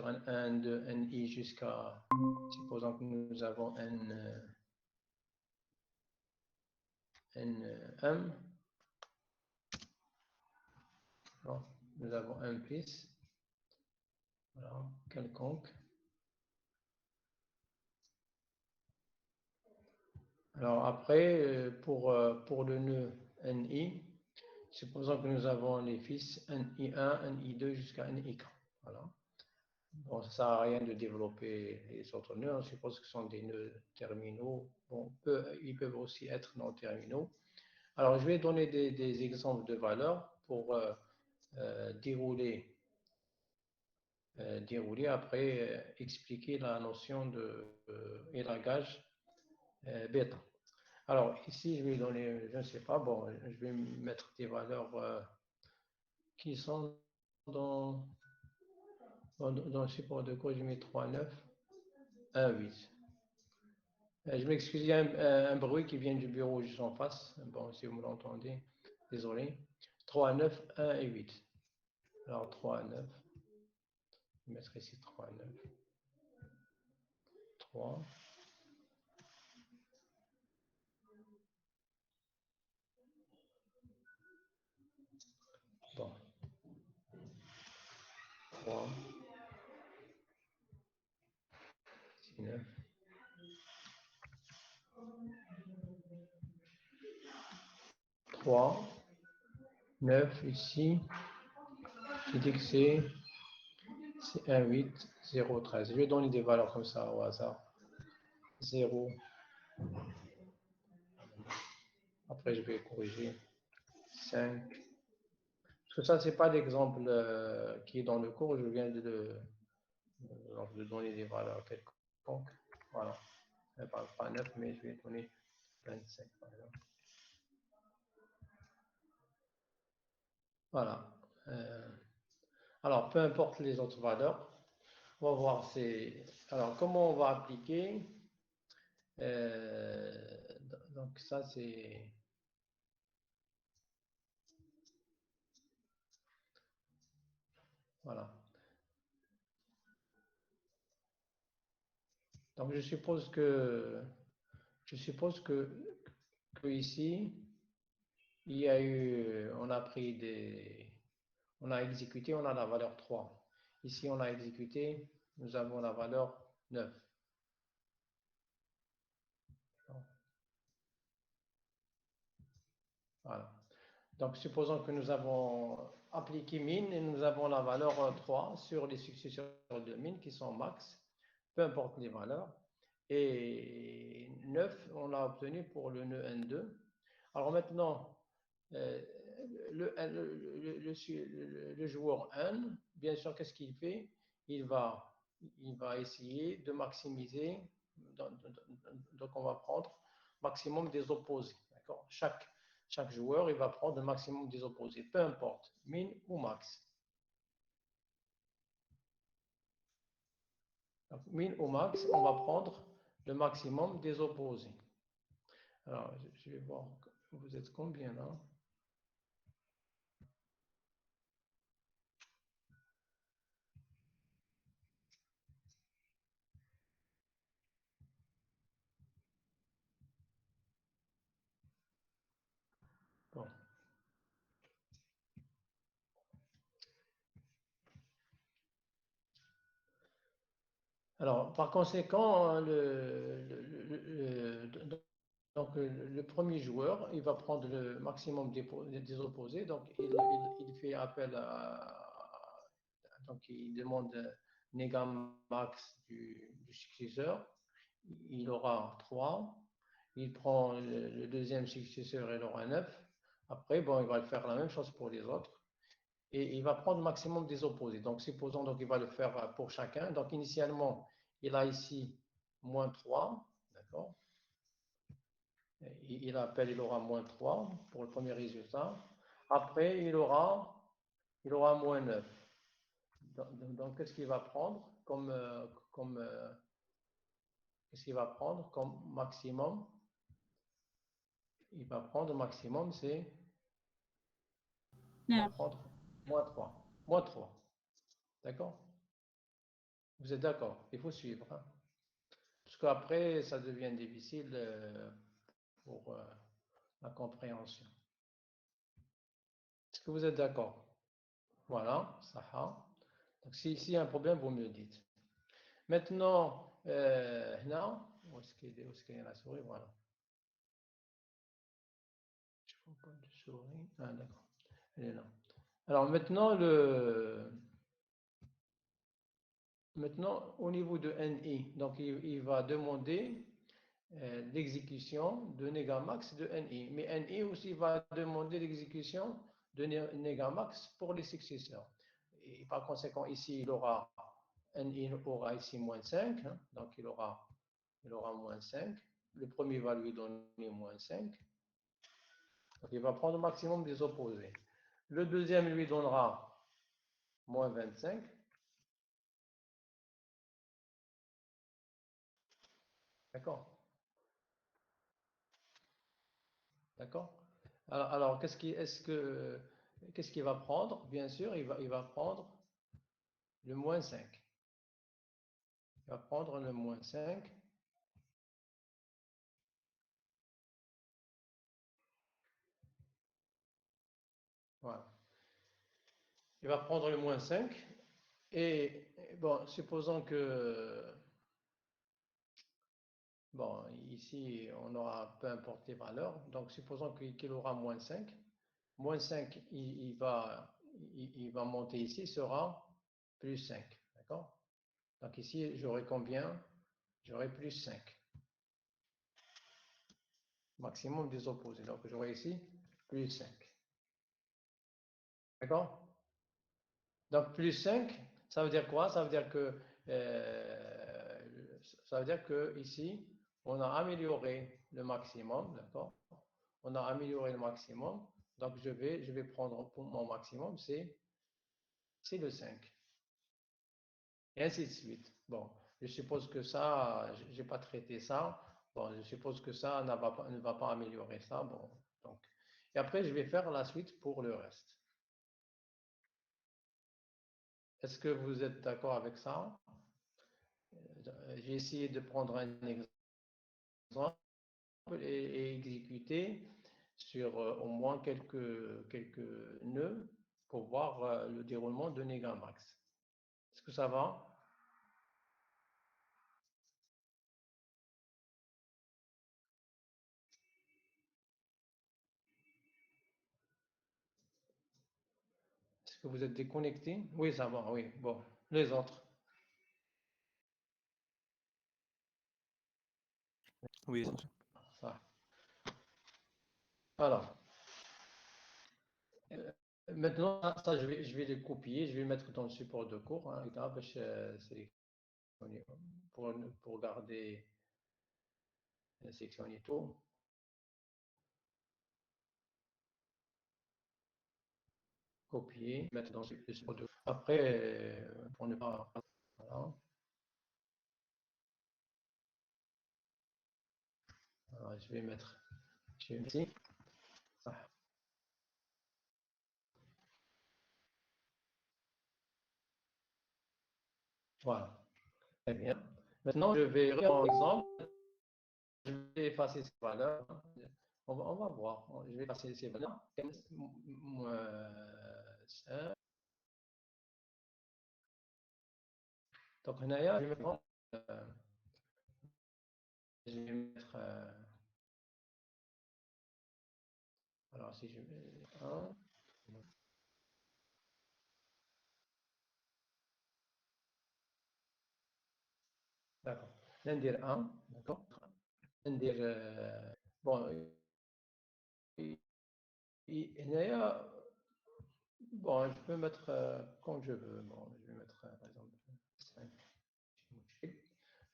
sur un 1, 2, NI jusqu'à, supposons que nous avons N1, bon, nous avons un fils, voilà, quelconque. Alors après, pour le nœud NI, supposons que nous avons les fils NI1, NI2 jusqu'à NIK. Voilà. Bon, ça ne sert à rien de développer les autres nœuds. On suppose que ce sont des nœuds terminaux. Bon, ils peuvent aussi être non terminaux. Alors, je vais donner des exemples de valeurs pour dérouler, après expliquer la notion de élagage bêta. Alors, ici, je vais donner, je ne sais pas, bon, je vais mettre des valeurs qui sont dans le support de code, je mets 3, 9, 1, 8. Je m'excuse, il y a un bruit qui vient du bureau juste en face. Bon, si vous l'entendez, désolé. 3, 9, 1 et 8. Alors, 3, 9. Je vais mettre ici 3, 9. 3. Bon. 3. 9. 3. 9 ici. Je dis que c'est 1, 8, 0, 13. Je vais donner des valeurs comme ça au hasard. 0. Après, je vais corriger. 5. Parce que ça, ce n'est pas l'exemple qui est dans le cours. Je viens de donner des valeurs quelconques. Voilà. Pas 9, mais je vais donner 25 par exemple. Voilà. Alors, peu importe les autres valeurs, on va voir alors comment on va appliquer. Donc ça c'est voilà. Donc je suppose que ici il y a eu, on a pris on a exécuté, on a la valeur 3. Ici on a exécuté, nous avons la valeur 9. Voilà. Donc, supposons que nous avons appliqué min et nous avons la valeur 3 sur les successeurs de min qui sont max, peu importe les valeurs. Et 9, on l'a obtenu pour le nœud N2. Alors maintenant, le joueur N, bien sûr, qu'est-ce qu'il fait? Il va essayer de maximiser, donc on va prendre maximum des opposés. D'accord? Chaque joueur, il va prendre le maximum des opposés, peu importe, min ou max. Donc, min ou max, on va prendre le maximum des opposés. Alors, je vais voir, vous êtes combien là? Bon. Alors, par conséquent, donc, le premier joueur, il va prendre le maximum des opposés. Donc, il fait appel donc, il demande néga max du successeur. Il aura 3. Il prend le deuxième successeur, il aura 9. Après, bon, il va faire la même chose pour les autres. Et il va prendre le maximum des opposés. Donc, supposons qu'il va le faire pour chacun. Donc, initialement, il a ici moins 3. D'accord? Il appelle, il aura moins 3 pour le premier résultat. Après, il aura moins 9. Donc qu'est-ce qu'il va prendre qu'est-ce qu'il va prendre comme maximum? Il va prendre le maximum, il va prendre moins 3. Moins 3. D'accord? Vous êtes d'accord? Il faut suivre, hein. Parce qu'après, ça devient difficile pour la compréhension. Est-ce que vous êtes d'accord? Voilà, ça va. Donc, s'il y a un problème, vous me le dites. Maintenant, là, où est-ce qu'il y a la souris? Voilà. Je ne vois pas de souris. Ah, d'accord. Elle est là. Alors, maintenant, au niveau de NI, donc il va demander l'exécution de Negamax de NI. Mais NI aussi va demander l'exécution de Negamax pour les successeurs. Et par conséquent, ici, NI aura ici moins 5, hein, donc il aura moins 5. Le premier va lui donner moins 5. Donc il va prendre le maximum des opposés. Le deuxième lui donnera moins 25. D'accord? D'accord? Alors qu'est-ce qu'il va prendre? Bien sûr, il va prendre le moins 5. Il va prendre le moins 5. Voilà. Il va prendre le moins 5. Et bon, supposons que, bon, ici, on aura peu importe les valeurs. Donc, supposons qu'il aura moins 5. Moins 5, il va monter ici, sera plus 5. D'accord? Donc ici, j'aurai combien? J'aurai plus 5. Maximum des opposés. Donc j'aurai ici plus 5. D'accord? Donc plus 5, ça veut dire quoi? Euh, Ça veut dire que ici, on a amélioré le maximum, d'accord? On a amélioré le maximum. Donc je vais prendre pour mon maximum, c'est le 5. Et ainsi de suite. Bon, je suppose que ça, je n'ai pas traité ça. Bon, je suppose que ça ne va pas améliorer ça. Bon, donc. Et après, je vais faire la suite pour le reste. Est-ce que vous êtes d'accord avec ça? J'ai essayé de prendre un exemple et exécuter sur au moins quelques nœuds pour voir le déroulement de Negamax. Est-ce que ça va? Est-ce que vous êtes déconnecté? Oui, ça va, oui. Bon, les autres. Oui, Ça. Alors, maintenant, ça, je vais les copier, je vais le mettre dans le support de cours, hein, pour, pour garder sélectionner tout. Copier, mettre dans le support de cours. Après, on ne pas. Voilà. Alors, je vais mettre ici. Voilà. Très bien. Maintenant, je vais reprendre l'exemple. Je vais effacer ces valeurs. On va voir. Je vais effacer ces valeurs. Donc, هنايا, je vais mettre alors si je mets 1, d'accord. ندير 1, d'accord. ندير bon هنايا bon je peux mettre comme je veux. Bon, je vais mettre par exemple 5.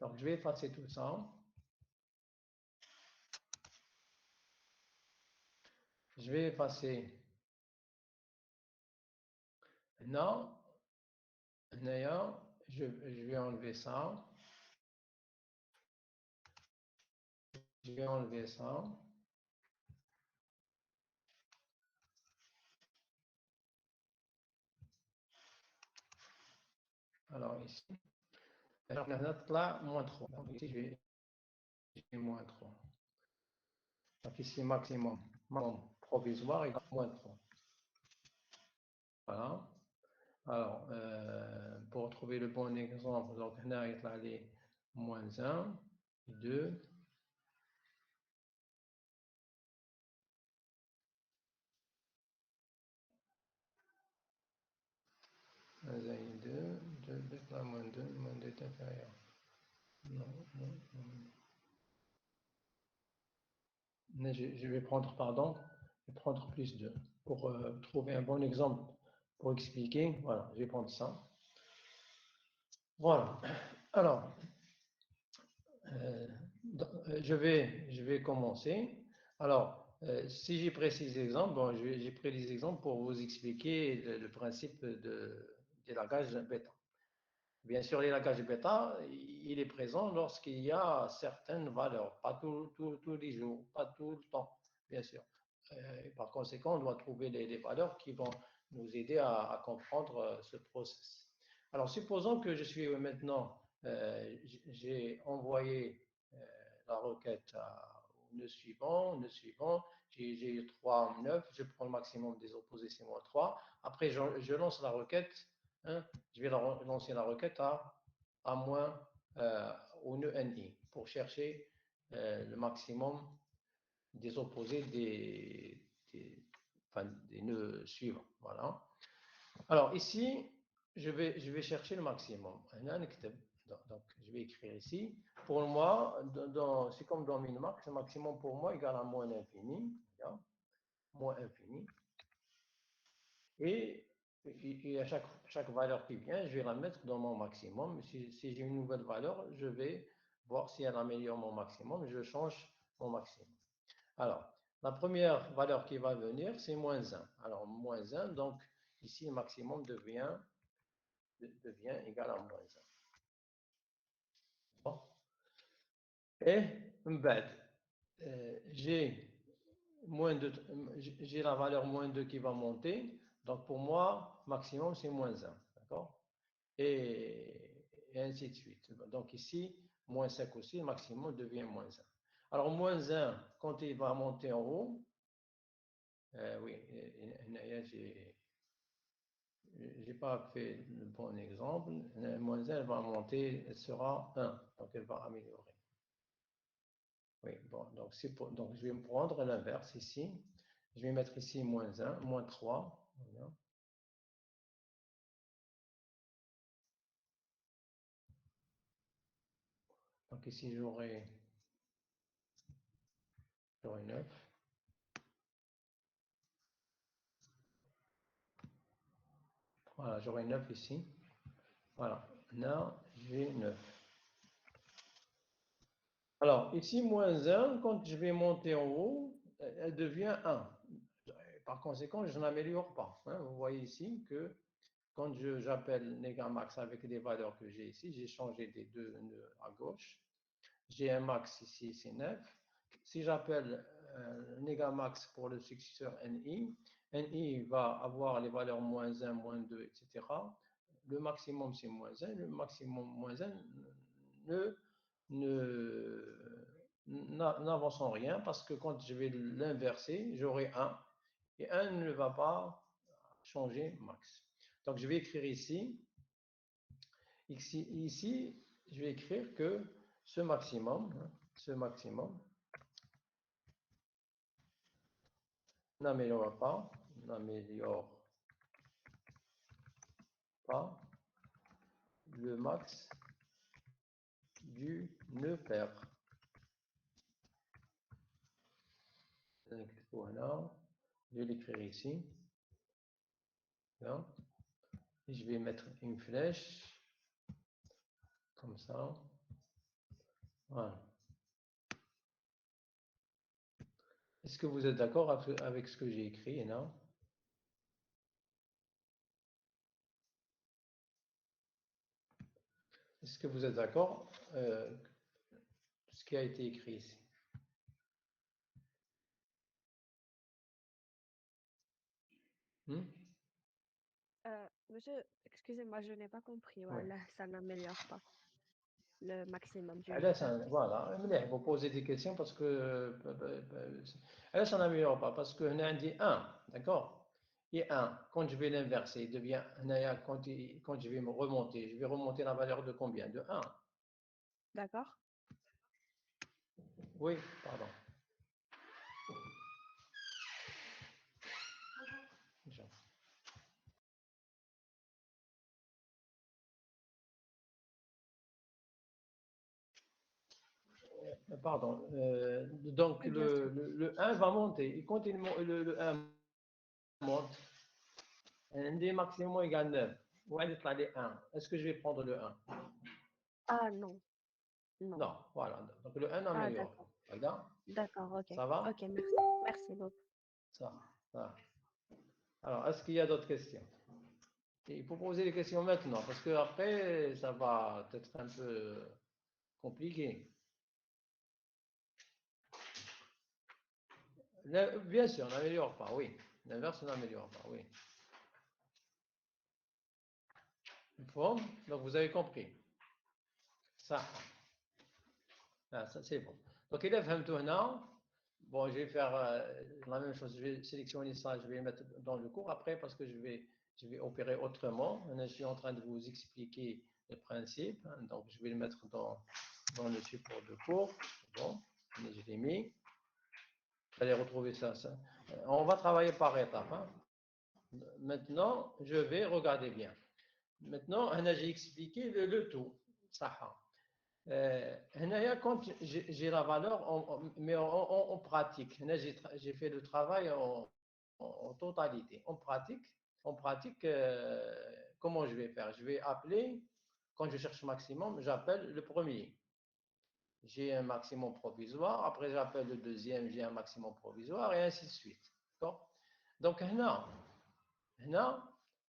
Donc je vais effacer tout ça. Je vais effacer. Maintenant, je vais enlever ça. Je vais enlever ça. Alors ici. là, moins 3. Donc ici, j'ai moins 3. Donc ici, maximum provisoire égale moins 3. Voilà. Alors, pour trouver le bon exemple, donc là, il va aller moins 1, 2, 1 et 2, 2 là, moins 2 est inférieur. Non, non, non. Mais je vais prendre, pardon, je vais prendre plus 2 pour trouver un bon exemple pour expliquer. Voilà, je vais prendre ça. Voilà. Alors, je vais commencer. Alors, si j'ai pris ces exemples, bon, j'ai pris des exemples pour vous expliquer le principe des lagages bêta. Bien sûr, les lagages bêta, il est présent lorsqu'il y a certaines valeurs, pas tous les jours, pas tout le temps, bien sûr. Par conséquent, on doit trouver les valeurs qui vont nous aider à comprendre ce process. Alors, supposons que je suis maintenant, j'ai envoyé la requête au nœud suivant, j'ai 3, 9, je prends le maximum des opposés, c'est moins 3. Après, je lance la requête, hein, je vais lancer la requête à moins au nœud NI pour chercher le maximum des opposés des nœuds suivants. Voilà. Alors ici, je vais chercher le maximum. Donc, je vais écrire ici. Pour moi, c'est comme dans Minimax, le maximum pour moi égale à moins l'infini. Moins infini. Et, et à chaque valeur qui vient, je vais la mettre dans mon maximum. Si j'ai une nouvelle valeur, je vais voir si elle améliore mon maximum. Je change mon maximum. Alors, la première valeur qui va venir, c'est moins 1. Alors, moins 1, donc ici, le maximum devient égal à moins 1. Bon. Et j'ai la valeur moins 2 qui va monter. Donc, pour moi, maximum, c'est moins 1. D'accord? Et ainsi de suite. Donc, ici, moins 5 aussi, le maximum devient moins 1. Alors, moins 1, quand il va monter en haut, oui, j'ai pas fait le bon exemple. Moins 1, elle va monter, elle sera 1. Donc, elle va améliorer. Oui, bon, donc je vais me prendre l'inverse ici. Je vais mettre ici moins 1, moins 3. Voilà. Donc ici, j'aurai 9. Voilà, j'aurai 9 ici. Voilà, là, j'ai 9. Alors, ici, moins 1, quand je vais monter en haut, elle devient 1. Par conséquent, je n'améliore pas. Hein. Vous voyez ici que quand j'appelle Negamax avec les valeurs que j'ai ici, j'ai changé des deux nœuds à gauche. J'ai un max ici, c'est 9. Si j'appelle Negamax pour le successeur NI, NI va avoir les valeurs moins 1, moins 2, etc. Le maximum, c'est moins 1. Le maximum moins 1 n'avance en rien parce que quand je vais l'inverser, j'aurai 1 et 1 ne va pas changer max. Donc je vais écrire ici, je vais écrire que ce maximum n'améliore pas le max du nœud pair. Voilà, je vais l'écrire ici. Là. Et je vais mettre une flèche, comme ça. Voilà. Est-ce que vous êtes d'accord avec ce que j'ai écrit, non? Est-ce que vous êtes d'accord ce qui a été écrit ici? Hmm? Monsieur, excusez-moi, je n'ai pas compris. Oui. Voilà, ça n'améliore pas. le maximum du علاش minimum. voilà مليح vous posez des questions parce que علاش انا n'améliore pas parce que هنا عندي 1 d'accord et 1 quand je vais l'inverser il devient هنايا quand je vais me remonter je vais remonter la valeur de combien de 1 D'accord? oui pardon pardon donc Oui, bien sûr. le 1 va monter il continue le 1 monte عندي maximum égale 9 وين يطلع لي 1 est-ce que je vais prendre le 1 Ah non, non. non voilà donc le 1 Ah n'améliore d'accord, pas regarde d'accord, ok. ça va Ok, merci. Merci beaucoup. ça va. Alors est-ce qu'il y a d'autres questions? Il faut poser les questions maintenant parce que après ça va être un peu compliqué. Bien sûr, on n'améliore pas, oui. L'inverse, on n'améliore pas, oui. Bon, donc vous avez compris. Ça, ça c'est bon. Donc, il est 21 ans. Bon, je vais faire la même chose. Je vais sélectionner ça, je vais le mettre dans le cours après parce que je vais opérer autrement. Là, je suis en train de vous expliquer les principes. Hein, donc, je vais le mettre dans le support de cours. Bon, je l'ai mis. Vous allez retrouver ça. On va travailler par étapes. Hein. Maintenant, je vais regarder bien. Maintenant, j'ai expliqué le tout. Ça. Quand j'ai la valeur, mais en pratique, j'ai fait le travail en totalité. En pratique comment je vais faire? Je vais appeler, quand je cherche maximum, j'appelle le premier. J'ai un maximum provisoire, après j'appelle le deuxième, j'ai un maximum provisoire, et ainsi de suite. Donc, maintenant,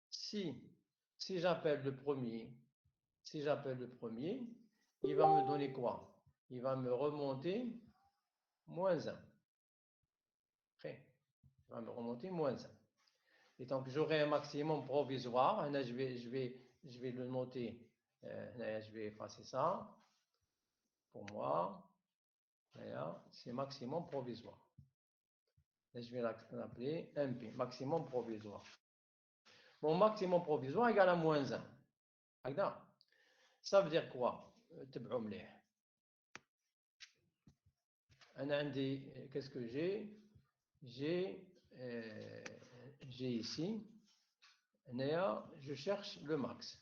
si j'appelle le premier, il va me donner quoi? Il va me remonter moins 1. Après, il va me remonter moins 1. Et donc, j'aurai un maximum provisoire. Là, je vais le noter. Là, je vais effacer ça. Pour moi, c'est maximum provisoire. Là, je vais l'appeler MP, maximum provisoire. Mon maximum provisoire égale à moins 1. Ça veut dire quoi? تبعوا مليح. Qu'est-ce que j'ai? J'ai ici, je cherche le max.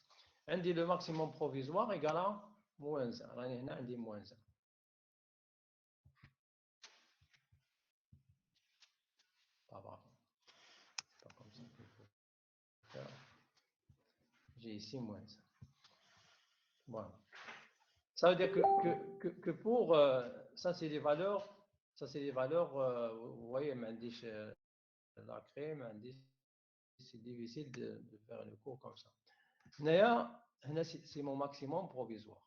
Le maximum provisoire égale à moins 1. On dit moins 1. Pas grave. Pas comme ça qu'il faut faire. J'ai ici moins 1. Voilà. Ça veut dire que pour ça, c'est des valeurs. Ça, c'est des valeurs. Vous voyez, m'indique la crème, c'est difficile de faire le cours comme ça. C'est mon maximum provisoire.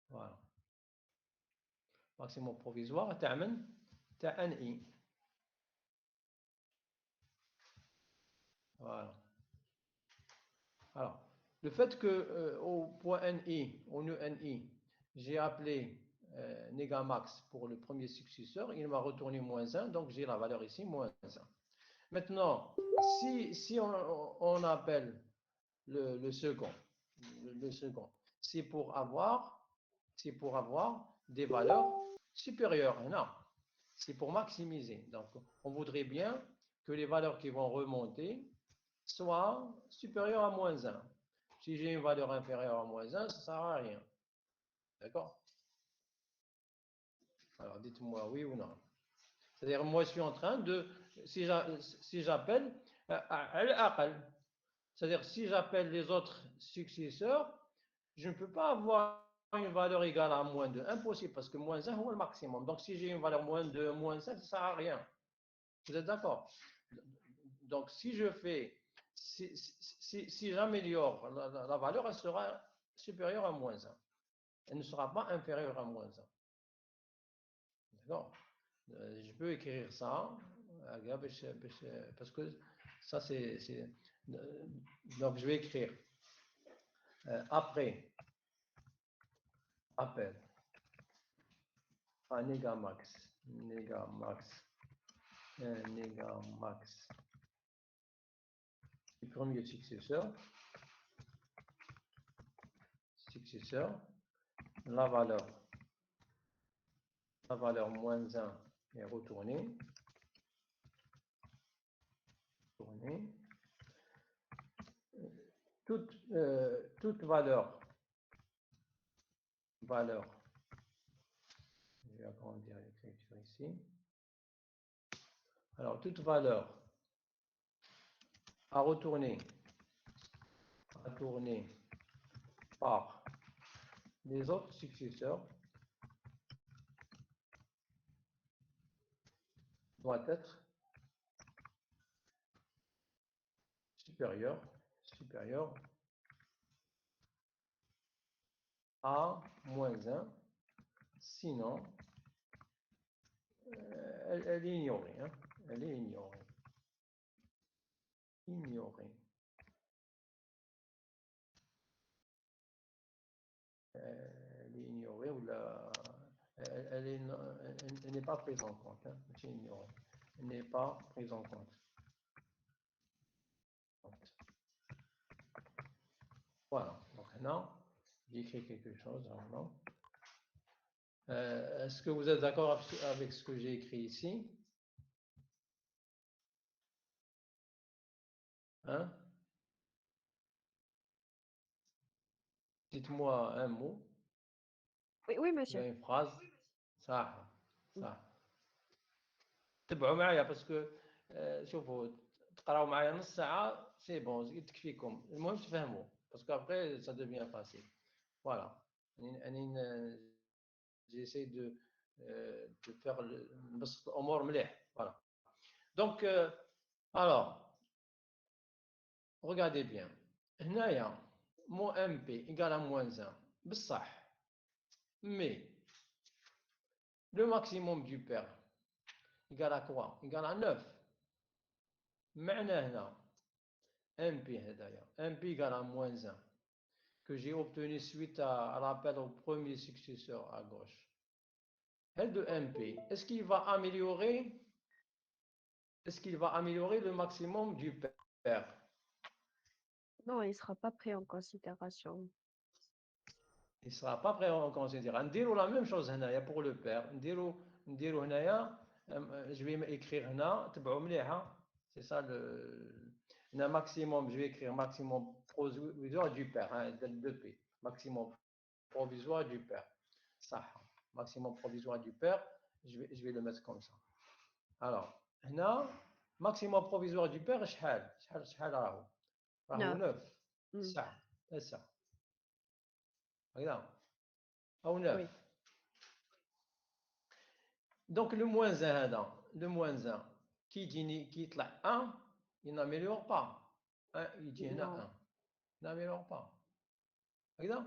Voilà. Maximum provisoire, t'as NI. Voilà. Alors, le fait que au point NI, au nœud NI, j'ai appelé Negamax pour le premier successeur, il m'a retourné moins 1, donc j'ai la valeur ici, moins 1. Maintenant, si on appelle le second, c'est pour avoir des valeurs supérieures. Non, c'est pour maximiser. Donc, on voudrait bien que les valeurs qui vont remonter soient supérieures à moins 1. Si j'ai une valeur inférieure à moins 1, ça ne sert à rien. D'accord? Alors, dites-moi oui ou non. C'est-à-dire, moi, je suis en train de, si j'appelle, c'est-à-dire, si j'appelle les autres successeurs, je ne peux pas avoir une valeur égale à moins 2. Impossible, parce que moins 1 est le maximum. Donc, si j'ai une valeur moins 2, moins 5, ça ne sert à rien. Vous êtes d'accord? Donc, si je fais, si j'améliore la valeur, elle sera supérieure à moins 1. Elle ne sera pas inférieure à moins 1. D'accord? Je peux écrire ça, parce que ça, c'est. Donc, je vais écrire après appelle à négamax, négamax, négamax du premier successeur, la valeur moins 1 est retournée, toute valeur, je vais agrandir l'écriture ici, alors toute valeur à retourner par les autres successeurs doit être supérieur à moins 1, sinon elle est ignorée. Hein, elle est ignorée. Elle est ignorée ou elle n'est pas prise en compte. Hein, elle n'est pas prise en compte. Voilà. Donc maintenant, j'écris quelque chose. Est-ce que vous êtes d'accord avec ce que j'ai écrit ici? Hein? Dites-moi un mot. Oui, monsieur. Une phrase. Ça. تبعوا معايا باسكو شوفوا تقراو معايا نص ساعه سي بون تكفيكم المهم تفهموا باسكو ابري سا devient facile voilà يعني j'essaie de faire نبسط الامور مليح voilà donc alors regardez bien هنايا مو ام بي égale à moins 1 بصح mais le maximum du pair égale à quoi égale à 9 معناه هنا MP هدايا MP égale à moins 1 que j'ai obtenu suite à l'appel au premier successeur à gauche. L de MP, est-ce qu'il va améliorer le maximum du pair? Non, il ne sera pas pris en considération. Il ne sera pas pris en considération. On la même chose pour le pair. Je vais écrire c'est ça le maximum, je vais écrire maximum provisoire du pair, de P. Maximum provisoire du pair. Ça, maximum provisoire du pair, je vais le mettre comme ça. Alors, هنا maximum provisoire du pair شحال راهو 9 9 هكذا أو 9. Oui. Donc le moins 1 qui يطلع 1 il n'améliore pas. يجي هنا 1 n'améliore pas. هكذا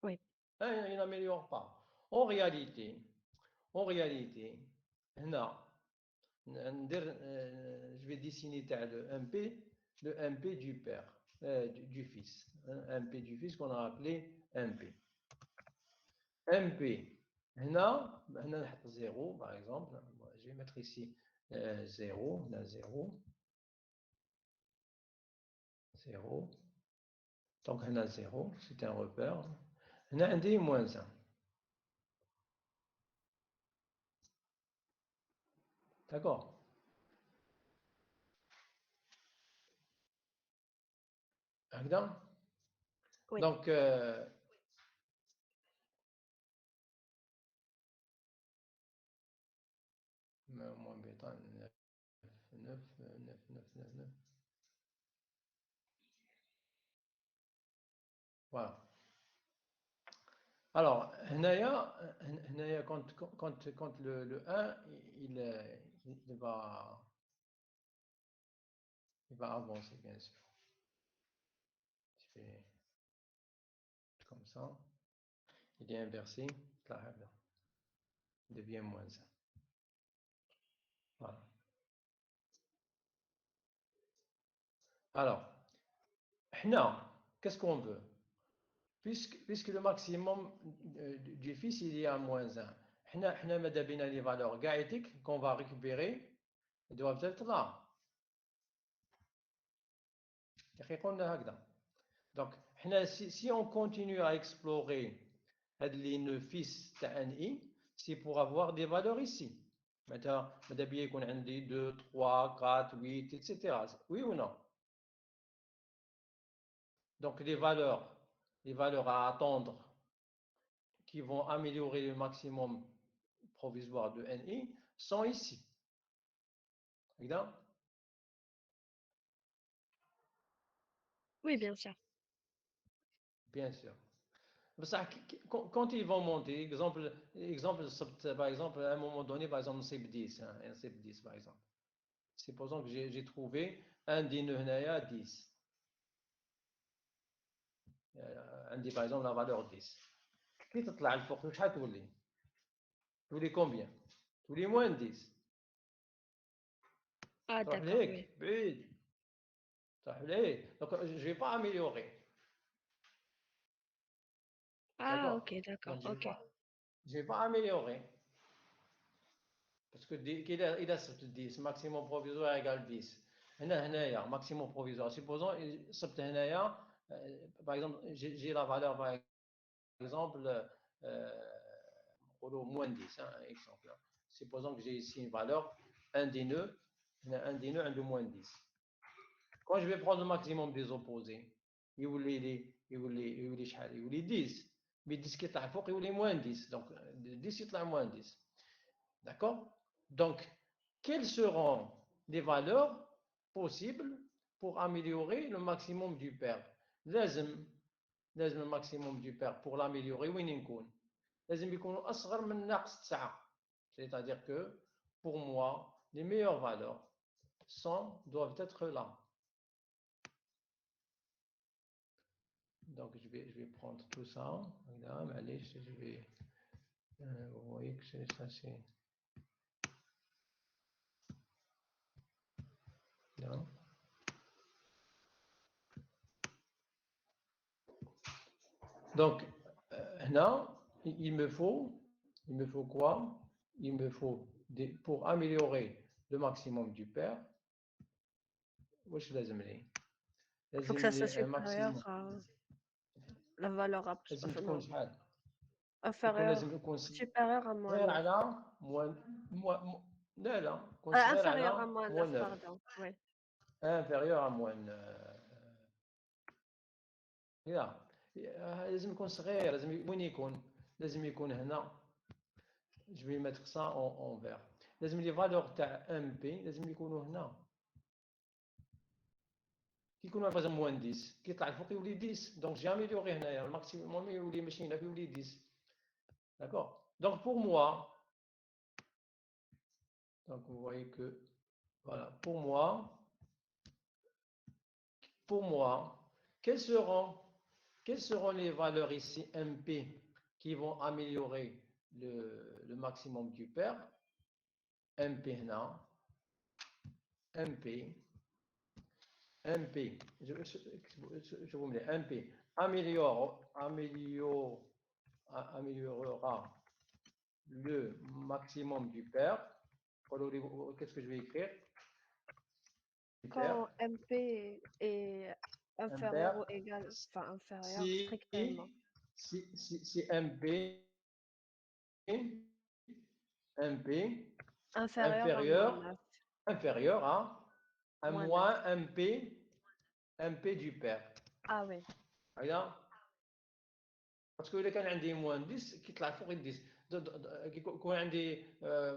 Oui. il n'améliore pas. En réalité هنا je vais dessiner le MP du père, du fils. MP du fils qu'on a appelé MP. MP, هنا نحط 0 par exemple. Je vais mettre ici 0, 0. Donc هنا 0, c'est un repère. هنا عندي moins 1. D'accord. Oui. Donc, moins bêta, 9, 9, 9, 9, 9, 9. Voilà. Alors, quand le 1, il va avancer, bien sûr. Je fais comme ça. Il est inversé. Il devient moins 1. Voilà. Alors, qu'est-ce qu'on veut? puisque le maximum du fils, il est à moins 1. احنا ماذا بينا les valeurs gaïtiques qu'on va récupérer doivent être là. Donc, si on continue à explorer les fils de NI, c'est pour avoir des valeurs ici. Maintenant, il y a 2, 3, 4, 8, etc. Oui ou non? Donc, les valeurs à attendre qui vont améliorer le maximum provisoire de NI sont ici. Oui, bien sûr. Bien sûr. Quand ils vont monter, exemple, par exemple, à un moment donné, par exemple, un 10, un 10 par exemple. Supposons que j'ai trouvé un dîner à 10. Un dit par exemple la valeur 10. Qui te t'a le fouq, شحال تولي؟ تولي combien? تولي moins 10. Ah, تروح d'accord, oui. لهيك بعيد. تروح لهيك. Donc je ne vais pas améliorer. Ah, D'accord? ok, d'accord, Donc je ok. ne vais pas améliorer. Parce que il a 10, maximum provisoire égale 10. هنا maximum provisoire. Supposons صبت هنايا par exemple j'ai la valeur par exemple moins 10, hein, exemple. Supposons que j'ai ici une valeur 1 des nœuds, un des nœuds, un de moins 10. Quand je vais prendre le maximum des opposés, il voulait 10. Mais 10 qui est à fond, il voulait moins 10. Donc 10 est à moins 10. D'accord? Donc, quelles seront les valeurs possibles pour améliorer le maximum du pair? لازم le maximum du pair pour l'améliorer وين يكون؟ لازم يكونوا أصغر من ناقص 9. C'est-à-dire que pour moi, les meilleures valeurs doivent être là. Donc je vais prendre tout ça. Là, allez, je vais. Vous voyez que ça c'est. Là. Donc là, il me faut quoi? Il me faut pour améliorer le maximum du pair. واش لازم لي؟ Il faut لازم que ça soit لي un supérieur maximum. à la valeur لازم enfin, تكون non, شحال؟ لازم inférieur, يكون supérieur à moins صغير 9. على لا يكون صغير Inférieur à على moins 9, moins 9. pardon. Oui. inférieur à moins 9. لازم يكون صغير. وين يكون؟ لازم يكون هنا. Je vais mettre ça en vert. لازم لي فالور تاع MP لازم يكونوا هنا. كي يكونوا par exemple moins 10 كيطلع الفوق يولي 10. Donc j'ai amélioré هنايا الماكسيموم يولي ماشي هنا يولي 10. D'accord? Donc pour moi, donc vous voyez que voilà, pour moi, quelles seront les valeurs ici MP qui vont améliorer le maximum du pair? MP هنا, MP, MP, je vous mets MP, améliorera le maximum du pair. Qu'est-ce que je vais écrire? Quand MP est inférieur Impair. ou égal, enfin inférieur Si, strictement. si MP, Inférieur à moins 9. inférieur à Moins 9. moins MP du pair. Ah oui. Regarde. Parce que quand on a moins 10, qui la fouq 10. Quand on a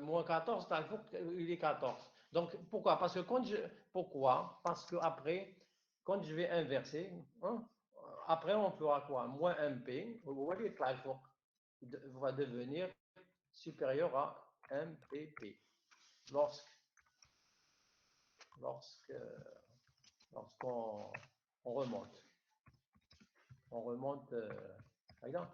moins 14, il est 14. Donc pourquoi? Pourquoi? Parce que après, quand je vais inverser, hein, après on fera quoi? Moins MP, vous voyez que la fouq va devenir supérieur à MPP. Lorsqu'on remonte. On remonte. Regarde.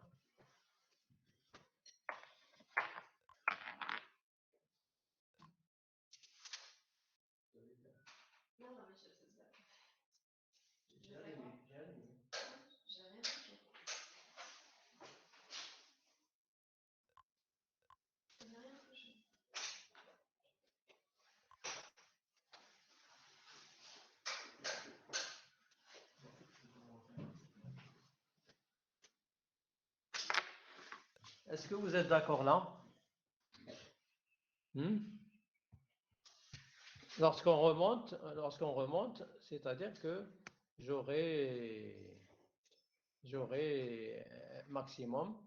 Est-ce que vous êtes d'accord là? Hmm? Lorsqu'on remonte, c'est-à-dire que j'aurai maximum,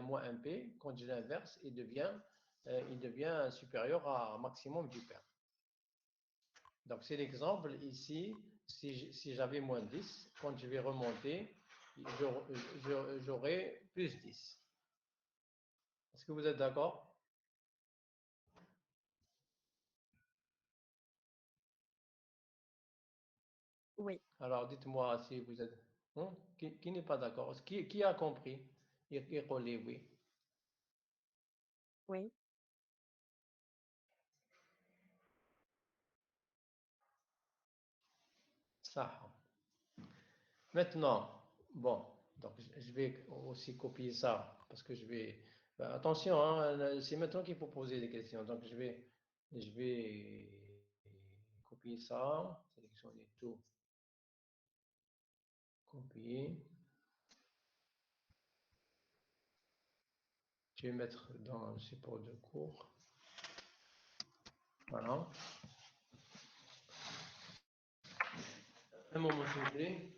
moins un P, quand je l'inverse, il devient supérieur à maximum du pair. Donc c'est l'exemple ici, si j'avais moins 10, quand je vais remonter, j'aurai plus 10. Est-ce que vous êtes d'accord? Oui, Alors dites-moi si vous êtes... Hein? Qui n'est pas d'accord? Qui a compris? Oui. oui, Ça. Maintenant, bon, donc je vais aussi copier ça parce que je vais. Attention, hein, c'est maintenant qu'il faut poser des questions. Donc je vais copier ça, sélectionner tout, copier. Je vais mettre dans le support de cours. Voilà. Un moment, s'il vous plaît.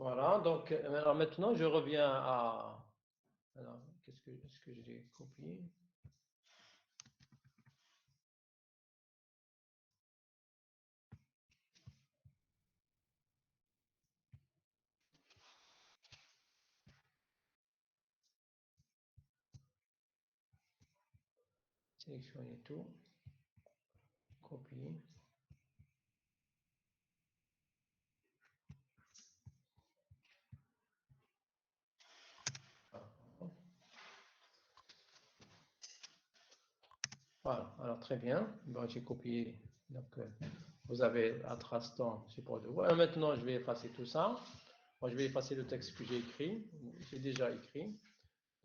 Voilà, donc alors maintenant je reviens à. Alors, est-ce que je l'ai copié? Sélectionner tout, copier. Voilà, alors très bien. Bon, j'ai copié. Donc, vous avez la trace dans le support de voix. Maintenant, je vais effacer tout ça. Moi, je vais effacer le texte que j'ai écrit. J'ai déjà écrit.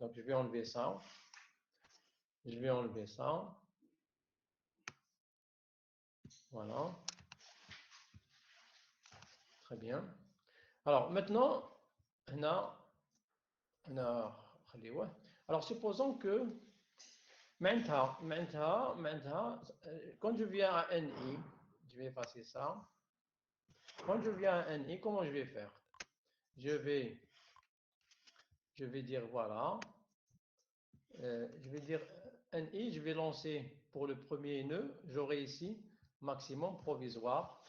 Donc, je vais enlever ça. Je vais enlever ça. Voilà. Très bien. Alors, maintenant, alors, supposons que maintenant, quand je viens à NI, je vais effacer ça. Quand je viens à NI, comment je vais faire? Je vais dire voilà, je vais dire NI, je vais lancer pour le premier nœud, j'aurai ici maximum provisoire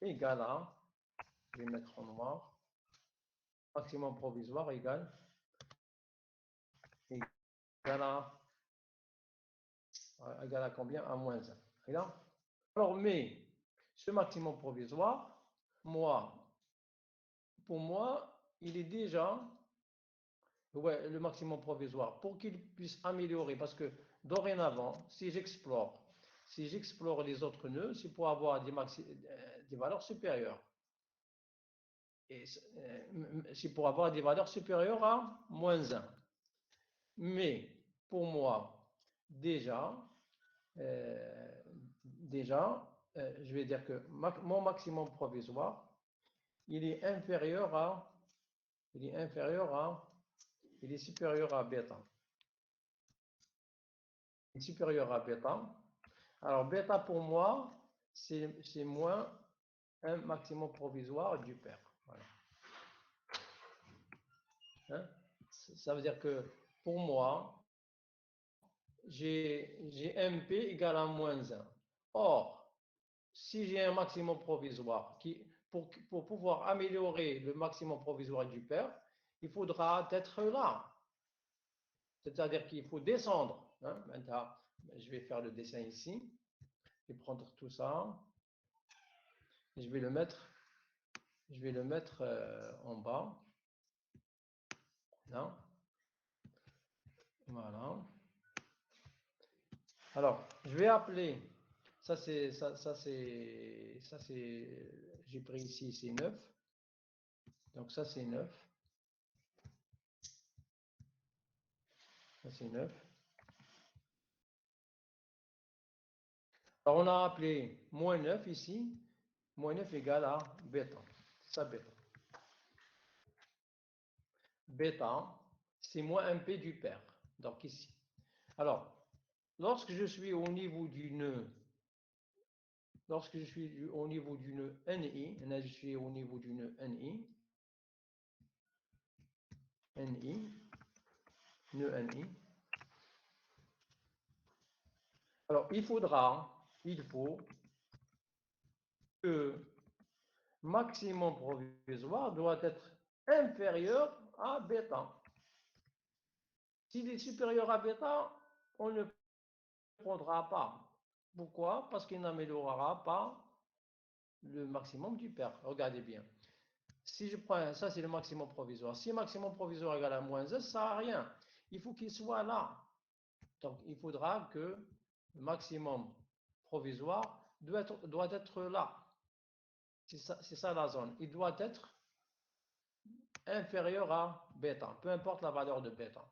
égal à, je vais mettre en noir, maximum provisoire égal à combien? À moins 1. Alors, mais ce maximum provisoire, pour moi, il est déjà ouais, le maximum provisoire pour qu'il puisse améliorer. Parce que dorénavant, si j'explore les autres nœuds, c'est pour avoir des valeurs supérieures. Et c'est pour avoir des valeurs supérieures à moins 1. Mais pour moi, déjà, je vais dire que mon maximum provisoire, il est supérieur à bêta. Il est supérieur à bêta. Alors, bêta pour moi, c'est moins un maximum provisoire du pair. Voilà. Hein? Ça veut dire que pour moi, j'ai MP égale à moins 1. Or, si j'ai un maximum provisoire, pour pouvoir améliorer le maximum provisoire du père, il faudra être là. C'est-à-dire qu'il faut descendre. Hein. Maintenant, je vais faire le dessin ici. Je vais prendre tout ça. Et je vais le mettre en bas. Là. Voilà. Alors, je vais appeler. J'ai pris ici, c'est 9. Donc ça, c'est 9. Ça, c'est 9. Alors, on a appelé moins 9 ici. Moins 9 égale à bêta. C'est ça, bêta. Bêta, c'est moins un P du pair. Donc ici. Alors, lorsque je suis au niveau d'une lorsque je suis au niveau d'une NI, là je suis au niveau d'une NI, une NI. Alors, il faut que maximum provisoire doit être inférieur à bêta. S'il est supérieur à bêta, on ne prendra pas. Pourquoi? Parce qu'il n'améliorera pas le maximum du pair. Regardez bien. Si je prends, ça c'est le maximum provisoire. Si le maximum provisoire égale à moins 1, ça ne sert à rien. Il faut qu'il soit là. Donc, il faudra que le maximum provisoire doit être là. C'est ça la zone. Il doit être inférieur à bêta, peu importe la valeur de bêta.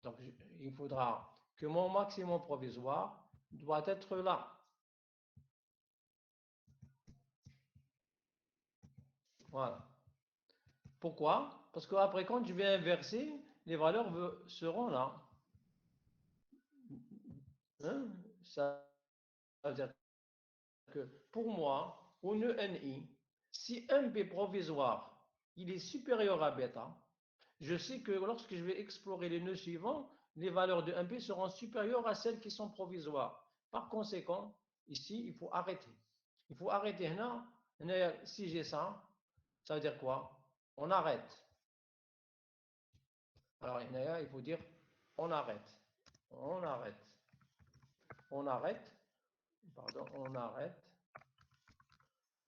Donc, il faudra que mon maximum provisoire doit être là. Voilà. Pourquoi? Parce qu'après, quand je vais inverser, les valeurs seront là. Hein? Ça veut dire que pour moi, au nœud NI, si MP provisoire il est supérieur à bêta, je sais que lorsque je vais explorer les nœuds suivants, les valeurs de MP seront supérieures à celles qui sont provisoires. Par conséquent, ici, il faut arrêter. Il faut arrêter là. Si j'ai ça, ça veut dire quoi? On arrête. Alors, il faut dire on arrête. On arrête. On arrête. Pardon, on arrête.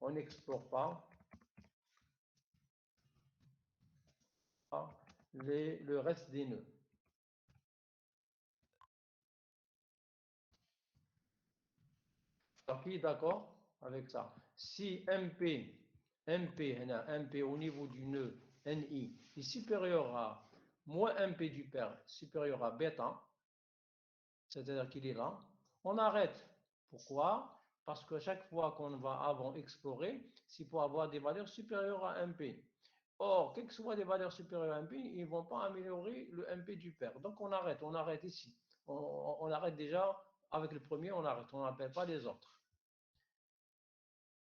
On n'explore pas le reste des nœuds. Alors, qui est d'accord avec ça? Si MP au niveau du nœud NI est supérieur à moins MP du pair supérieur à bêta, c'est-à-dire qu'il est là, on arrête. Pourquoi? Parce que chaque fois qu'on va avant explorer, c'est pour avoir des valeurs supérieures à MP. Or, quelles que soient des valeurs supérieures à MP, ils ne vont pas améliorer le MP du pair. Donc on arrête ici. On arrête déjà avec le premier, on arrête, on n'appelle pas les autres.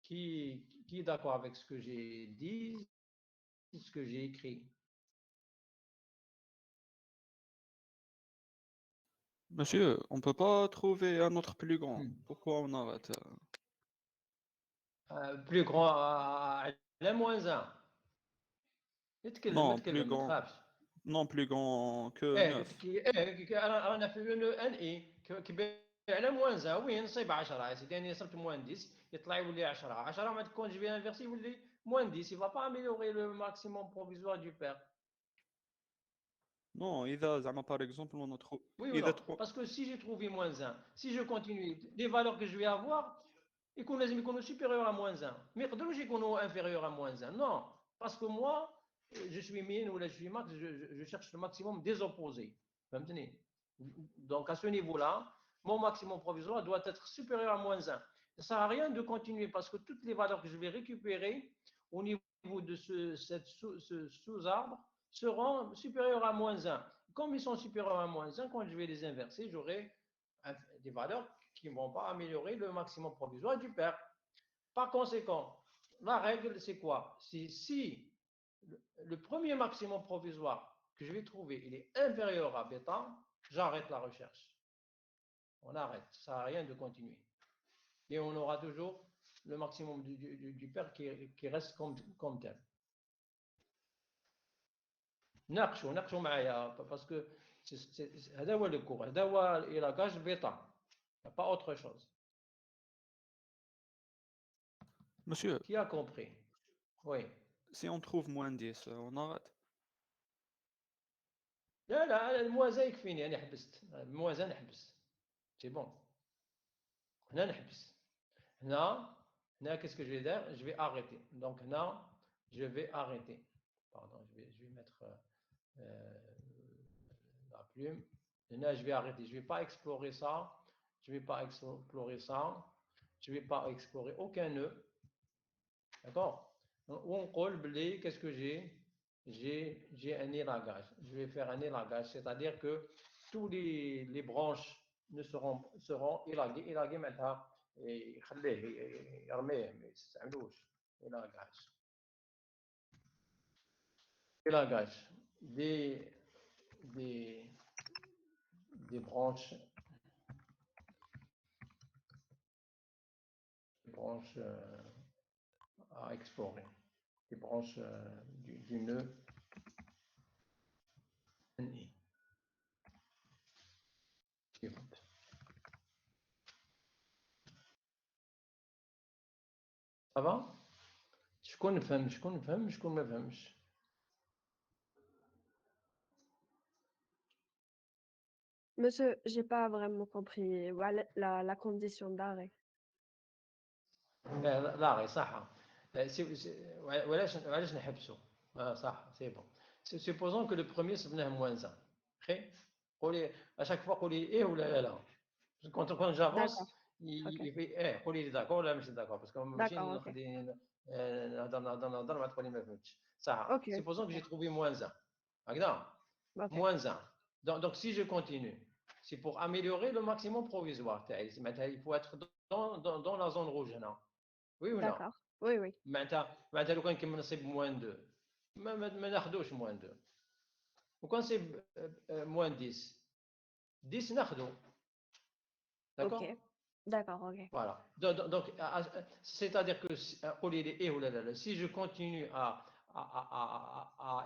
Qui est d'accord avec ce que j'ai dit, ce que j'ai écrit? Monsieur, on peut pas trouver un autre plus grand. Pourquoi on arrête? Plus grand à -1. Non, plus نتكلم ما grand. تخافش. Non, plus grand que 9. انا في ان اي كبير على -1 وين نصيب 10 يا سيدي انا صرت -10 يطلع يولي 10 ما تكونش بها انفيرسي يولي -10 il va pas améliorer le maximum provisoire du pair. Non, إذا زعما par exemple on a trouvé. Oui ou إذا non? Parce que si j'ai trouvé -1, si je continue, les valeurs que je vais avoir, لازم يكونوا supérieurs à -1. ما يقدروش يكونوا inférieurs à -1. Non, parce que moi, je suis min ou là je suis max, je cherche le maximum des opposés. فهمتني? Donc à ce niveau-là, mon maximum provisoire doit être supérieur à -1. Ça ne sert à rien de continuer parce que toutes les valeurs que je vais récupérer au niveau de ce sous-arbre seront supérieures à -1. Comme ils sont supérieurs à -1, quand je vais les inverser, j'aurai des valeurs qui ne vont pas améliorer le maximum provisoire du pair. Par conséquent, la règle, c'est quoi? Si le premier maximum provisoire que je vais trouver, il est inférieur à bêta, j'arrête la recherche. On arrête, ça ne sert à rien de continuer. Et on aura toujours le maximum du pair qui reste comme tel. ناقشوا معايا parce que هذا هو le cours, هذا هو l'élagage bêta. Il n'y a pas autre chose. Monsieur, Qui a compris? Oui. si on trouve moins 10, on arrête. لا الموازا يكفيني انا حبست الموازا نحبس سي بون هنا نحبس هنا qu'est-ce que je vais faire? Je vais arrêter. Donc هنا je vais arrêter. Pardon, je vais mettre la plume. Là, je vais arrêter. Je ne vais pas explorer ça. Je ne vais pas explorer ça. Je ne vais pas explorer aucun nœud. D'accord? On colle, qu'est-ce que j'ai? J'ai un élagage. Je vais faire un élagage, c'est-à-dire que tous les branches seront élaguées. Élaguées maintenant, et يرميه ما يستعملوش élagage. Élagage des branches à explorer, des branches du nœud NI. Suivante. Ça va? شكون فهم شكون ما فهمش. Monsieur, j'ai pas vraiment compris. Voilà la condition d'arrêt. لا صح. وعلاش نحبسوا؟ صح سي بون. Supposons que le premier صبناه moins 1. خي قولي à chaque fois قولي ايه ولا لا. Quand j'avance, D'accord. il fait قولي لي داكور ولا ماشي داكور parce que ماشي D'accord, ok. ناخذ نهضر ما تقولي ما فهمتش. صح. Ok, Supposons que j'ai ok. trouvé moins 1. هكذا Ok. moins 1. Donc si je continue, c'est pour améliorer le maximum provisoire. Il faut être dans la zone rouge là. Oui ou non? D'accord. Oui, oui. معناتها لو كان كيما نصيب موان 2 ما ناخذوش موان 2 وكان نصيب موان 10 10 ناخذو. Ok. D'accord? D'accord, ok. Voilà. Donc c'est-à-dire que قولي لي ايه ولا لا si je continue à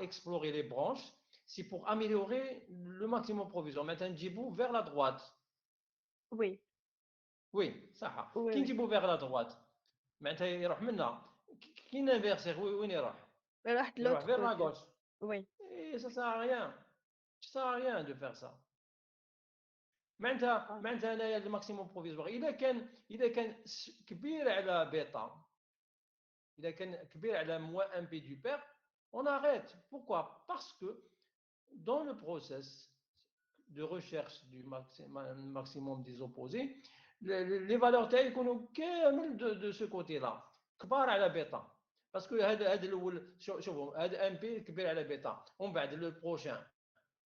explorer les branches, c'est pour améliorer le maximum provisoire. Maintenant نجيبو vers la droite. Oui. Oui, صح. Oui, كي oui. نجيبو vers la droite معناتها يروح منا كي نانفيرسيغ وين يروح؟ Alors, de يروح l'autre vers la côté. gauche. Oui. Et ça sert à rien. Ça sert à rien de faire ça. معناتها هنايا الماكسيموم بروفيزوار اذا كان كبير على بيتا، اذا كان كبير على moins 1 p du pair, on arrête. Pourquoi? Parce que dans le process de recherche du maximum des opposés, les valeurs تاعي يكونوا كامل de ce côté là كبار على بيتا. Parce que هذا الاول شوفوا هذا 1 p كبير على بيتا، ومن بعد le prochain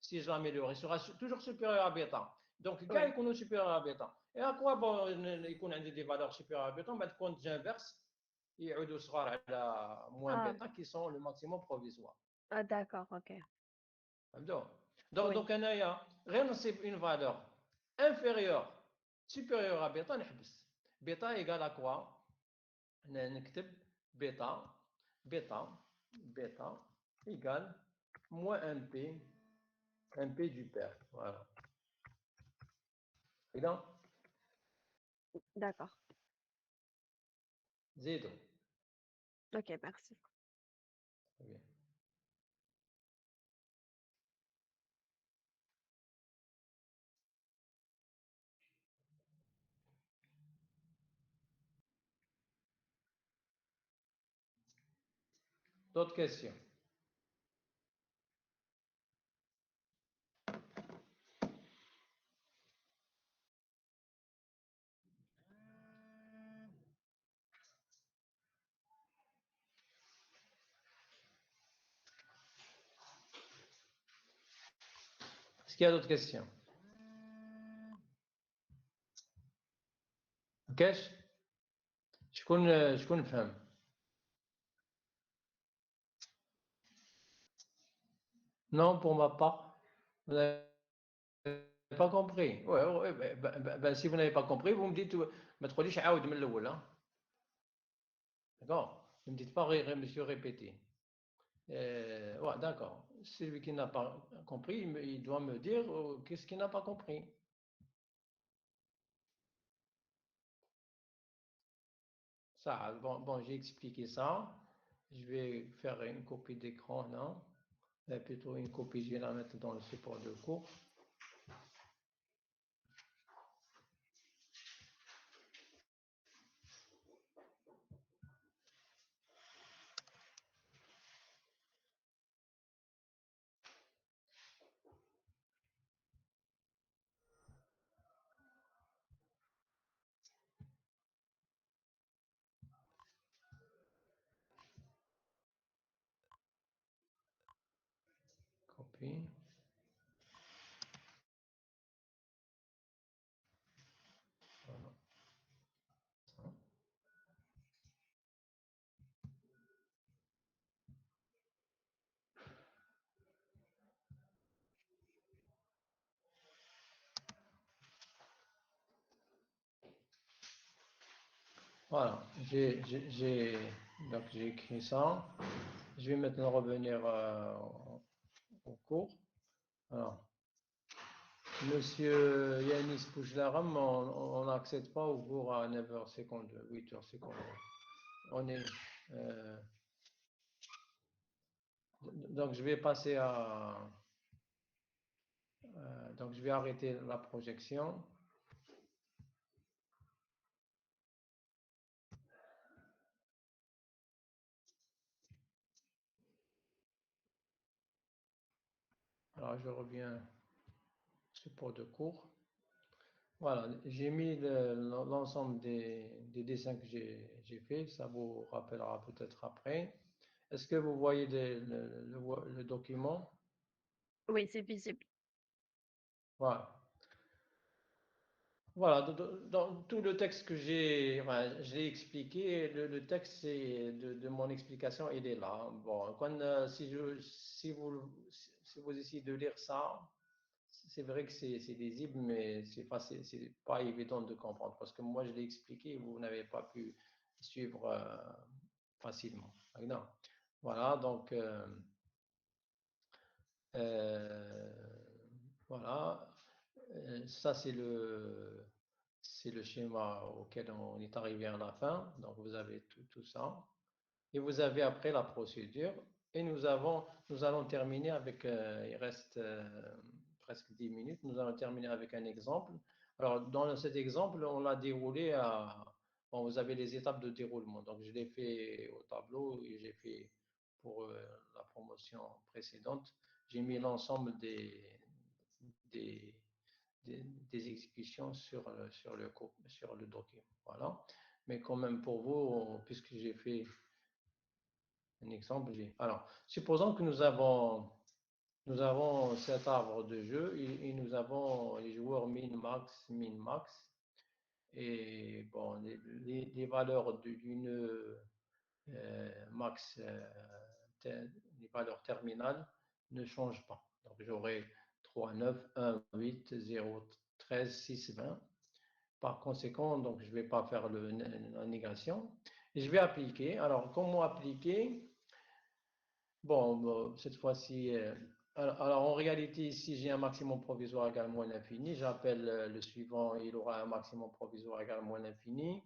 si je l'améliore il sera toujours supérieur à bêta. Donc كاع Oui. يكونوا supérieur à bêta. Et à quoi bon يكون عندي des valeurs supérieures à bêta؟ بعد quand j'inverse يعودوا صغار على moins Ah, bêta qui sont le maximum provisoire. ah, d'accord, ok. فهمتوا؟ Oui. Donc انايا غير نصيب une valeur inférieure supérieure à bêta نحبس. Bêta égale à quoi؟ نكتب bêta égale moins 1 p du pair. Voilà. إذا D'accord. زيدوا. Ok, merci. Très bien. D'autres questions? Est-ce qu'il y a d'autres questions? كاش شكون فهم؟ Non, pour ma part, vous n'avez pas compris. Ouais, si vous n'avez pas compris, vous me dites ما تقوليش عاود من الأول. D'accord? Ne me dites pas, monsieur, répéter. Ouais, d'accord. Celui qui n'a pas compris, il doit me dire qu'est-ce qu'il n'a pas compris. Ça, bon, j'ai expliqué ça. Je vais faire une copie d'écran, non? Plutôt une copie, je vais la mettre dans le support de cours. Copie. Voilà. Voilà, donc j'ai écrit ça. Je vais maintenant revenir au cours. Alors, Monsieur Yanis Poujlaram, on n'accède pas au cours à 9h secondes, 8h secondes. On est, euh, donc je vais passer à, donc je vais arrêter la projection. Alors je reviens support de cours. Voilà, j'ai mis l'ensemble des dessins que j'ai fait, ça vous rappellera peut-être après. Est-ce que vous voyez le document? Oui, c'est visible. Voilà. Voilà, dans tout le texte que j'ai, enfin, je l'ai expliqué, le texte de mon explication, il est là. Bon, si vous essayez de lire ça, c'est vrai que c'est lisible, mais c'est pas évident de comprendre parce que moi je l'ai expliqué et vous n'avez pas pu suivre facilement. Non. Voilà, donc euh, voilà. Ça c'est le schéma auquel on est arrivé à la fin. Donc vous avez tout ça. Et vous avez après la procédure. Et nous allons terminer avec, il reste presque 10 minutes, nous allons terminer avec un exemple. Alors, dans cet exemple, on l'a déroulé bon, vous avez les étapes de déroulement. Donc, je l'ai fait au tableau et j'ai fait pour la promotion précédente, j'ai mis l'ensemble des, des exécutions sur le document. Voilà. Mais quand même, pour vous, puisque j'ai fait un exemple, alors, supposons que nous avons cet arbre de jeu et nous avons les joueurs min, max. Et bon, les valeurs d'une max, les valeurs terminales ne changent pas. Donc, j'aurai 3, 9, 1, 8, 0, 13, 6, 20. Par conséquent, donc, je ne vais pas faire la négation. Et je vais appliquer. Alors, comment appliquer? Bon, cette fois-ci, alors, en réalité, ici, j'ai un maximum provisoire égal à moins l'infini. J'appelle le suivant, il aura un maximum provisoire égal à moins l'infini.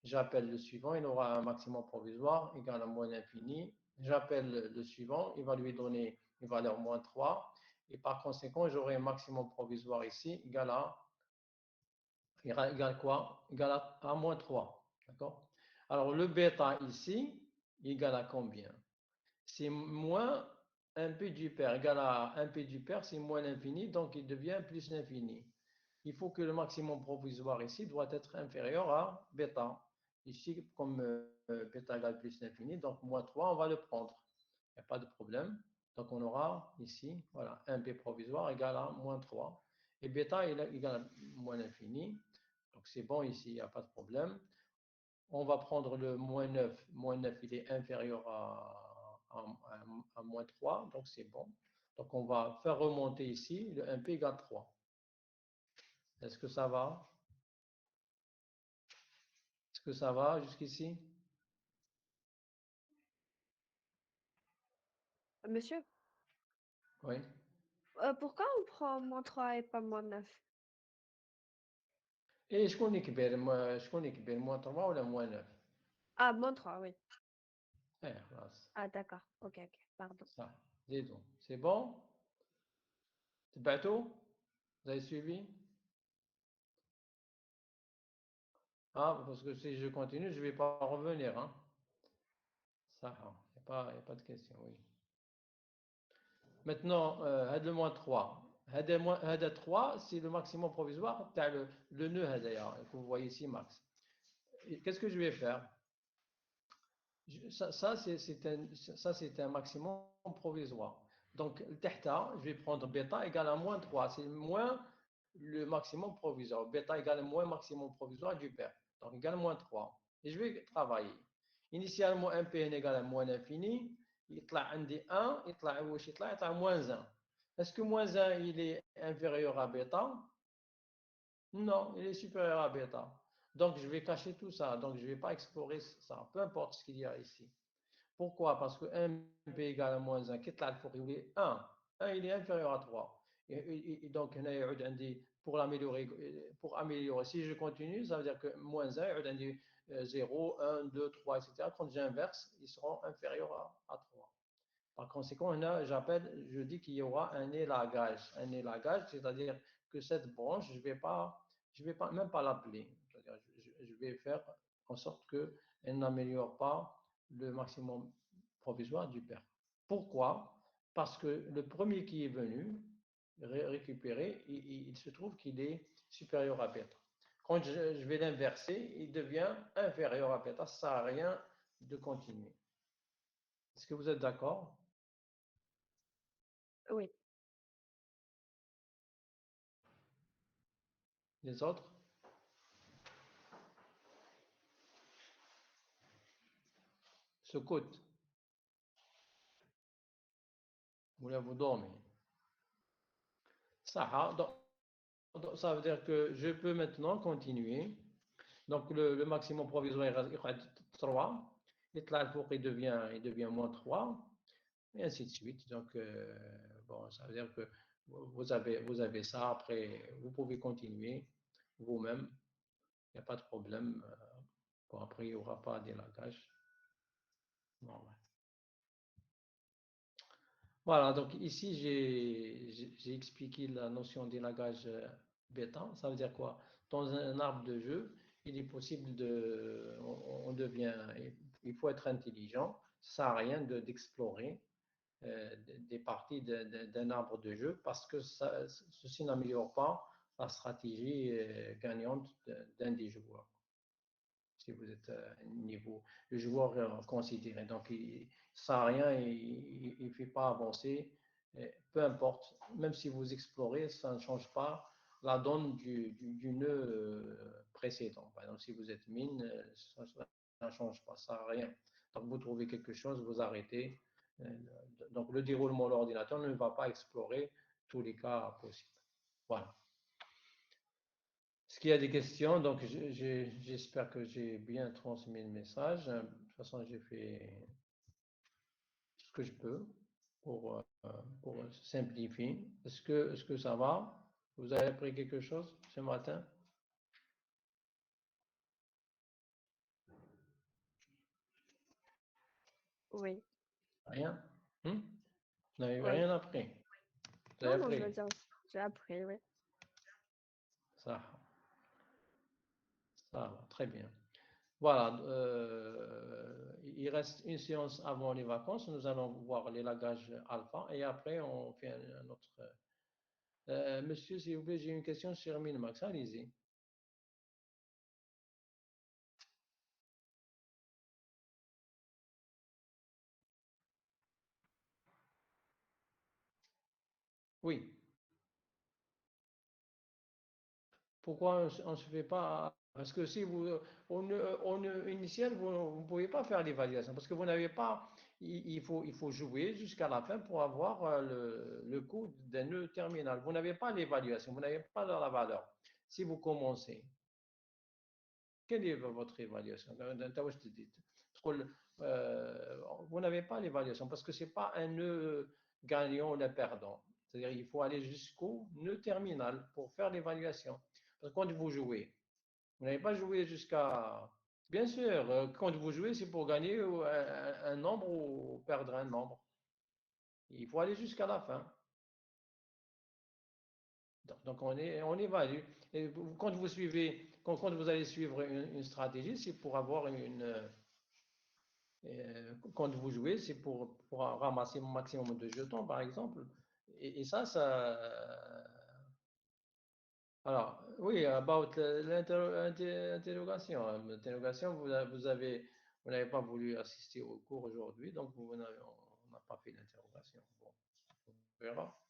J'appelle le suivant, il aura un maximum provisoire égal à moins l'infini. J'appelle le suivant, il va lui donner une valeur moins 3. Et par conséquent, j'aurai un maximum provisoire ici égal quoi? Égal à moins 3. D'accord? Alors, le bêta ici, égal à combien? C'est moins 1 p du pair égal à 1 p du pair, c'est moins l'infini, donc il devient plus l'infini. Il faut que le maximum provisoire ici doit être inférieur à bêta. Ici, comme bêta égale plus l'infini, donc moins 3, on va le prendre. Il n'y a pas de problème. Donc on aura ici, voilà, 1p provisoire égale à moins 3. Et bêta égale à moins l'infini. Donc c'est bon ici, il n'y a pas de problème. On va prendre le moins 9. Moins 9, il est inférieur à moins 3, donc c'est bon. Donc on va faire remonter ici le 1p égale 3. Est-ce que ça va? Est-ce que ça va jusqu'ici? Monsieur, Oui. pourquoi on prend -3 et pas -9? Et je connais que moins 3 ou moins 9. Ah, -3, oui. Voilà. Ah, d'accord. Ok, ok. Pardon. Ça, dis donc. C'est bon? C'est bateau? Vous avez suivi? Ah, parce que si je continue, je ne vais pas revenir. Hein. Ça, il n'y a pas de question, oui. Maintenant, le moins 3. هذا 3, c'est le maximum provisoire. Tu as le nœud que vous voyez ici, max. Qu'est-ce que je vais faire? Ça, c'est un maximum provisoire. Donc, le θ, je vais prendre bêta égale à moins 3. C'est moins le maximum provisoire. Bêta égale moins maximum provisoire du père. Donc, égale à moins 3. Et je vais travailler. Initialement, un Pn égale à moins l'infini. Il y a 1, il y a moins 1. Est-ce que moins 1, il est inférieur à bêta? Non, il est supérieur à bêta. Donc, je vais cacher tout ça. Donc, je ne vais pas explorer ça. Peu importe ce qu'il y a ici. Pourquoi? Parce que 1p égale à moins 1, qui il est 1. 1, il est inférieur à 3. Et donc, pour améliorer, si je continue, ça veut dire que moins 1, il y a 0, 1, 2, 3, etc. Quand j'inverse, ils seront inférieurs à 3. Par conséquent, je dis qu'il y aura un élagage. Un élagage, c'est-à-dire que cette branche, je vais pas, même pas l'appeler. Je vais faire en sorte qu'elle n'améliore pas le maximum provisoire du père. Pourquoi? Parce que le premier qui est venu récupérer, il se trouve qu'il est supérieur à bêta. Quand je vais l'inverser, il devient inférieur à bêta. Ça ne sert à rien de continuer. Est-ce que vous êtes d'accord? Oui. Les autres? Sukut. Vous dormez. Ça, ça veut dire que je peux maintenant continuer. Donc, le maximum provisoire est 3. Et là, il devient moins 3. Et ainsi de suite. Donc, bon, ça veut dire que vous avez ça. Après, vous pouvez continuer vous-même. Il n'y a pas de problème. Bon, après, il n'y aura pas d'élagage. Bon, ouais. Voilà, donc ici, j'ai expliqué la notion d'élagage bêta. Ça veut dire quoi? Dans un arbre de jeu, il est possible on devient, il faut être intelligent. Ça sert à rien d'explorer des parties d'un arbre de jeu parce que ceci n'améliore pas la stratégie gagnante d'un des joueurs. Si vous êtes niveau le joueur considéré. Donc, il ne sert à rien, il ne fait pas avancer. Peu importe, même si vous explorez, ça ne change pas la donne du nœud précédent. Par exemple, si vous êtes mine, ça ne change pas, ça ne sert à rien. Donc, vous trouvez quelque chose, vous arrêtez. Donc, le déroulement de l'ordinateur ne va pas explorer tous les cas possibles. Voilà. Est-ce qu'il y a des questions? Donc, j'espère que j'ai bien transmis le message. De toute façon, j'ai fait ce que je peux pour simplifier. Est-ce que ça va? Vous avez appris quelque chose ce matin? Oui. Rien? Vous n'avez Oui. rien appris? Vous avez Non, non, je appris? veux dire, j'ai appris, oui. Ça va, très bien. Voilà, il reste une séance avant les vacances. Nous allons voir l'élagage alpha et après on fait un autre. Monsieur, s'il vous plaît, j'ai une question sur Minimax. Allez-y. Oui. Pourquoi on ne se fait pas? Parce que si vous, initial, vous ne pouvez pas faire l'évaluation parce que vous n'avez pas. Il faut jouer jusqu'à la fin pour avoir le coût d'un nœud terminal. Vous n'avez pas l'évaluation, vous n'avez pas la valeur. Si vous commencez, quelle est votre évaluation? vous n'avez pas l'évaluation parce que ce n'est pas un nœud gagnant ou un perdant. C'est-à-dire il faut aller jusqu'au nœud terminal pour faire l'évaluation. Parce que quand vous jouez, vous n'avez pas joué jusqu'à... Bien sûr, quand vous jouez, c'est pour gagner un nombre ou perdre un nombre. Il faut aller jusqu'à la fin. Donc on évalue. Et quand vous suivez, quand vous allez suivre une stratégie, c'est pour avoir quand vous jouez, c'est pour ramasser un maximum de jetons, par exemple. Et ça. Alors, oui, about l'interrogation. L'interrogation, vous n'avez pas voulu assister au cours aujourd'hui, donc on n'a pas fait l'interrogation. Bon, on verra.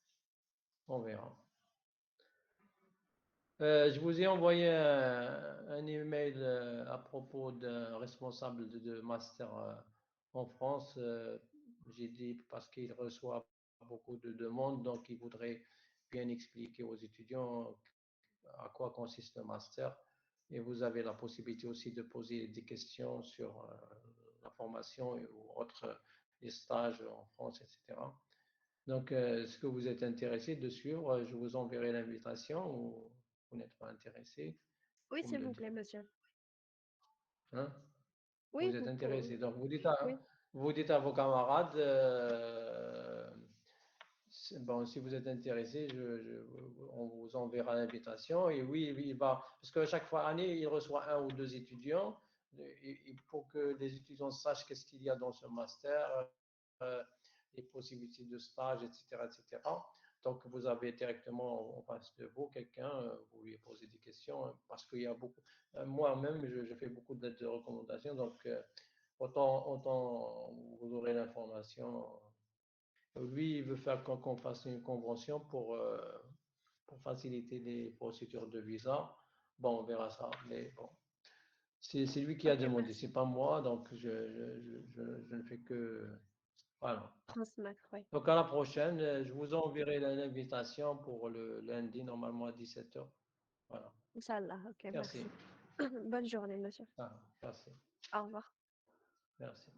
On verra. Je vous ai envoyé un email à propos d'un responsable de master en France. J'ai dit parce qu'il reçoit beaucoup de demandes, donc il voudrait bien expliquer aux étudiants à quoi consiste le master. Et vous avez la possibilité aussi de poser des questions sur la formation ou autres les stages en France, etc. Donc, est-ce que vous êtes intéressé de suivre? Je vous enverrai l'invitation ou vous n'êtes pas intéressé? Oui, Vous me s'il le vous dites. plaît, monsieur. Hein? Oui, Vous êtes vous intéressé. pouvez. Donc, Oui, vous dites à vos camarades, bon, si vous êtes intéressé, on vous enverra l'invitation. Et oui, il va, parce que chaque année, il reçoit un ou deux étudiants. Et pour que les étudiants sachent qu'est-ce qu'il y a dans ce master, euh, les possibilités de stage, etc., etc. Donc, vous avez directement en face de vous quelqu'un, vous lui posez des questions, parce qu'il y a beaucoup. Moi-même, je fais beaucoup de lettres de recommandation, donc autant vous aurez l'information. Lui, il veut faire qu'on fasse une convention pour faciliter les procédures de visa. Bon, on verra ça, mais bon. C'est lui qui a ok, demandé, merci. c'est pas moi, donc je ne fais que. Voilà. Transmettre, oui. Donc à la prochaine, je vous enverrai l'invitation pour le lundi, normalement à 17h. Voilà. Inch'Allah, ok, Merci. merci. Bonne journée, monsieur. Ah, merci. Au revoir. Merci.